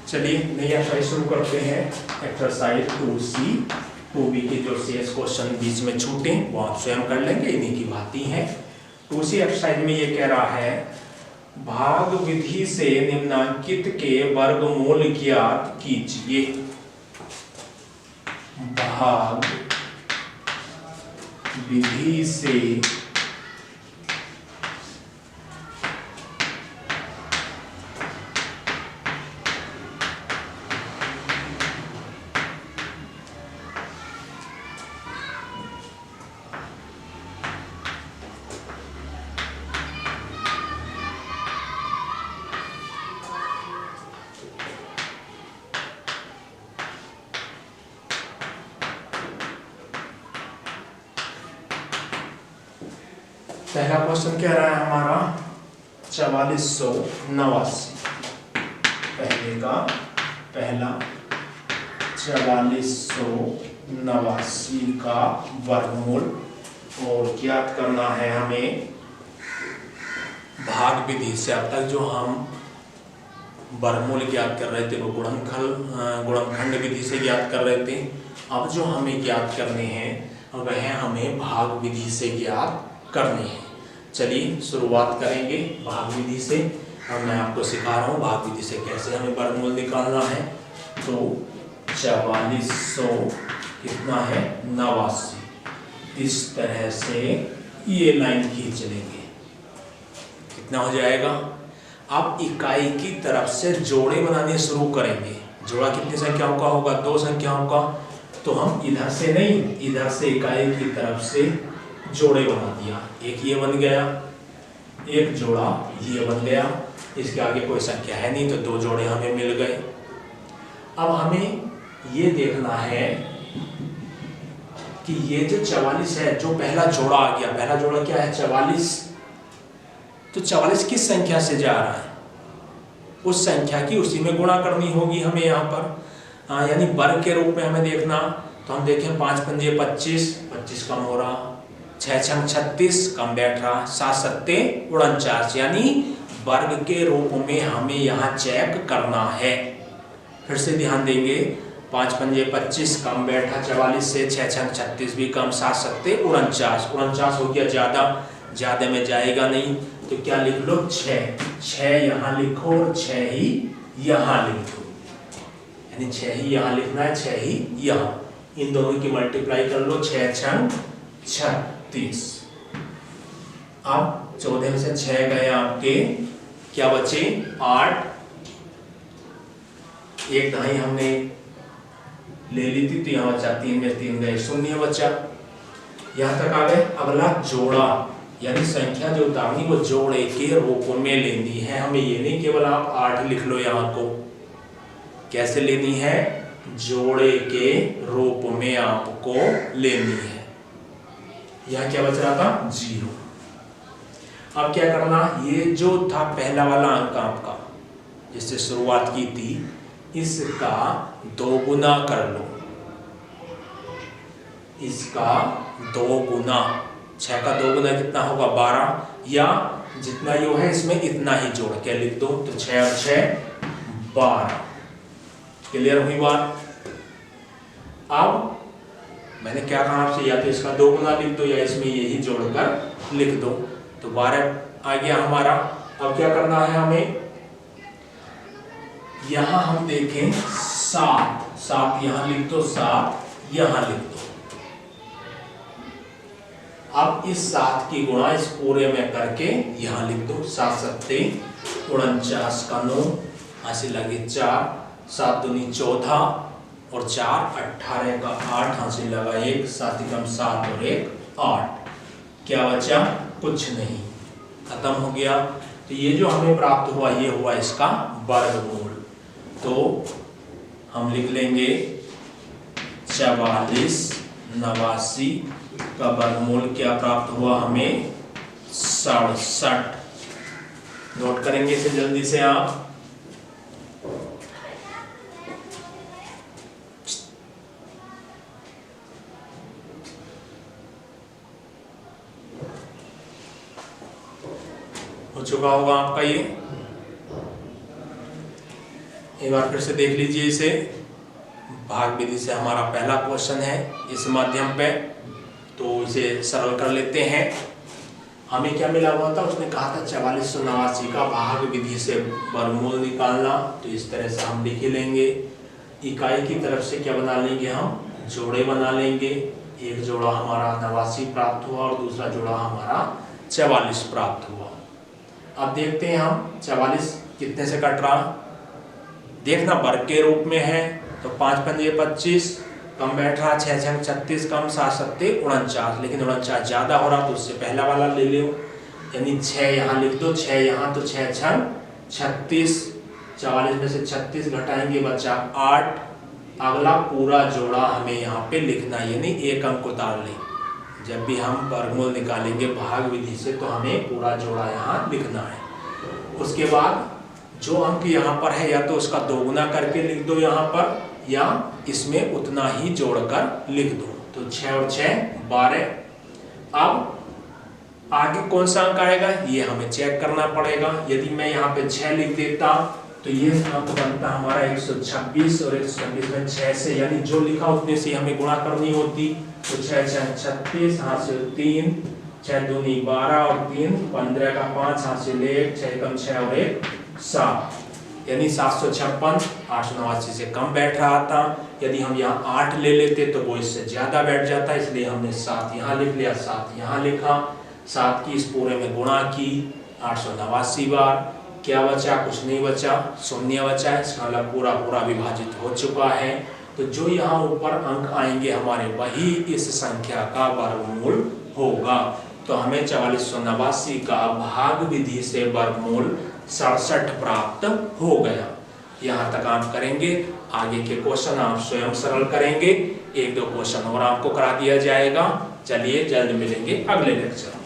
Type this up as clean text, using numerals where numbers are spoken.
चलिए नई एक्सरसाइज शुरू करते हैं। एक्सरसाइज 2C 2B के जो शेष क्वेश्चन बीच में छूटे वो आप स्वयं कर लेंगे, इन्हीं की भांति है। 2C एक्सरसाइज में ये कह रहा है भाग विधि से निम्नांकित के वर्गमूल ज्ञात कीजिए। भाग विधि से पहला क्वेश्चन क्या रहा है हमारा 4489। पहला 4489 का वर्गमूल और ज्ञात करना है हमें भाग विधि से। अब तक जो हम वर्गमूल ज्ञात कर रहे थे वो गुणनखंड विधि से ज्ञात कर रहे थे। अब जो हमें ज्ञात करने हैं वह हमें भाग विधि से ज्ञात करनी है। चलिए शुरुआत करेंगे भाग विधि से। अब मैं आपको सिखा रहा हूँ भाग विधि से कैसे हमें वर्गमूल निकालना है। तो 4400 कितना है 89, इस तरह से ये लाइन खींच लेंगे, कितना हो जाएगा। अब इकाई की तरफ से जोड़े बनाने शुरू करेंगे। जोड़ा कितनी संख्याओं का होगा 2 संख्याओं का, तो हम इधर से नहीं इधर से इकाई की तरफ से जोड़े बना दिया। एक ये बन गया, एक जोड़ा ये बन गया, इसके आगे कोई संख्या है नहीं तो 2 जोड़े हमें मिल गए। अब हमें ये देखना है कि ये जो 44 है, जो पहला जोड़ा आ गया, पहला जोड़ा क्या है 44, तो 44 किस संख्या से जा रहा है, उस संख्या की उसी में गुणा करनी होगी हमें यहाँ पर। यानी वर्ग के रूप में हमें देखना, तो हम देखें 5 पंजे 25, 25 कम हो रहा, 6 छंग 36 कम बैठ रहा, 7 सत्ते 49, यानी वर्ग के रूप में हमें यहाँ चेक करना है। फिर से ध्यान देंगे, 5 पंजे 25 कम बैठा 44 से, 6 छंग 36 भी कम, 7 सत्ते 49, 49 हो गया ज्यादा में जाएगा नहीं, तो क्या लिख लो 6 यहाँ लिखो और 6 ही यहाँ लिख दो, यानी 6 ही यहाँ लिखना है, 6 ही यहाँ। इन दोनों की मल्टीप्लाई कर लो, 6 छंग 36। अब 14 में से 6 गए आपके, क्या बचे 8, एक दहाई हमने ले ली थी तो यहाँ बचा 3 में 3 गए, 0 बचा। यहाँ तक आ गए। अगला जोड़ा, यानी संख्या जो उतारनी वो जोड़े के रूप में लेनी है हमें। ये नहीं केवल आप 8 लिख लो, यहाँ को कैसे लेनी है, जोड़े के रूप में आपको लेनी है। यहाँ क्या बच रहा था 0। अब क्या करना, ये जो था पहला वाला अंक आपका जिससे शुरुआत की थी, इसका 2 गुना कर लो, इसका 2 गुना। 6 का 2 गुना कितना होगा 12, या जितना यो है इसमें इतना ही जोड़ के लिख दो, तो 6 और 6 12। क्लियर हुई बात। अब मैंने क्या कहा आपसे, या तो इसका 2 गुना लिख दो या इसमें यही जोड़कर लिख दो, तो 12 आ गया हमारा। अब क्या करना है हमें, यहां हम देखें 7 यहां लिख दो, 7 यहां लिख दो। अब इस 7 की गुणा इस पूरे में करके यहां लिख दो, 7 सत्ते 49 का 9, ऐसे लगे 4, 7 दूनी 14 और 4 18 का 8, हासिल लगा 1, 7 कम 7 और 1 8। क्या बचा, कुछ नहीं, खत्म हो गया। तो ये जो हमें प्राप्त हुआ ये हुआ इसका वर्गमूल। तो हम लिख लेंगे 4489 का वर्गमूल क्या प्राप्त हुआ हमें 67। नोट करेंगे इसे जल्दी से आप। हो चुका होगा आपका ये, एक बार फिर से देख लीजिए इसे। भाग विधि से हमारा पहला क्वेश्चन है इस माध्यम पे, तो इसे सरल कर लेते हैं। हमें क्या मिला हुआ था, उसने कहा था 4489 का भाग विधि से वर्गमूल निकालना। तो इस तरह से हम लिख ही लेंगे। इकाई की तरफ से क्या बना लेंगे, हम जोड़े बना लेंगे। एक जोड़ा हमारा 89 प्राप्त हुआ और दूसरा जोड़ा हमारा 44 प्राप्त हुआ। अब देखते हैं हम 44 कितने से कट रहा। देखना वर्ग के रूप में है तो 5 पंजे 25, कम बैठ रहा 6 छंग 36, कम 7 सत्ते 49, लेकिन 49 ज्यादा हो रहा तो उससे पहला वाला ले लो, यानी 6 यहाँ लिख दो, 6 यहाँ, तो 6 छंग 36, 44 में से 36 घटाएंगे बचा 8। अगला पूरा जोड़ा हमें यहाँ पे लिखना है, यानी एक अंक उतार लें। जब भी हम वर्गमूल निकालेंगे भाग विधि से तो हमें पूरा जोड़ा यहाँ लिखना है। उसके बाद जो अंक यहाँ पर है या तो उसका दोगुना करके लिख दो यहाँ पर, या इसमें उतना ही जोड़कर लिख दो। तो 6 और 6 12। अब आगे कौन सा अंक आएगा ये हमें चेक करना पड़ेगा। यदि मैं यहाँ पे 6 लिख देता तो ये अंक बनता हमारा 126, और 126 में 6 से यानी जो लिखा उतने से हमें गुणा करनी होती। तो 6 छंग 36, हाथ से 3, 6 दूनी 12 और 3 15 का 5, हाथ से 1, 6 कम 6 और 1 7, यानी 756। 889 से कम बैठ रहा था। यदि हम यहाँ 8 ले लेते तो वो इससे ज्यादा बैठ जाता, इसलिए हमने 7 यहाँ लिख लिया, 7 यहाँ लिखा। 7 की इस पूरे में गुणा की 889 बार। क्या बचा, कुछ नहीं बचा, शून्य बचा है। इसका मतलब पूरा पूरा विभाजित हो चुका है। तो जो यहाँ ऊपर अंक आएंगे हमारे, वही इस संख्या का वर्गमूल होगा। तो हमें 4489 का भाग विधि से वर्गमूल 67 प्राप्त हो गया। यहाँ तक आप करेंगे, आगे के क्वेश्चन आप स्वयं सरल करेंगे। 1-2 क्वेश्चन और आपको करा दिया जाएगा। चलिए जल्द मिलेंगे अगले लेक्चर।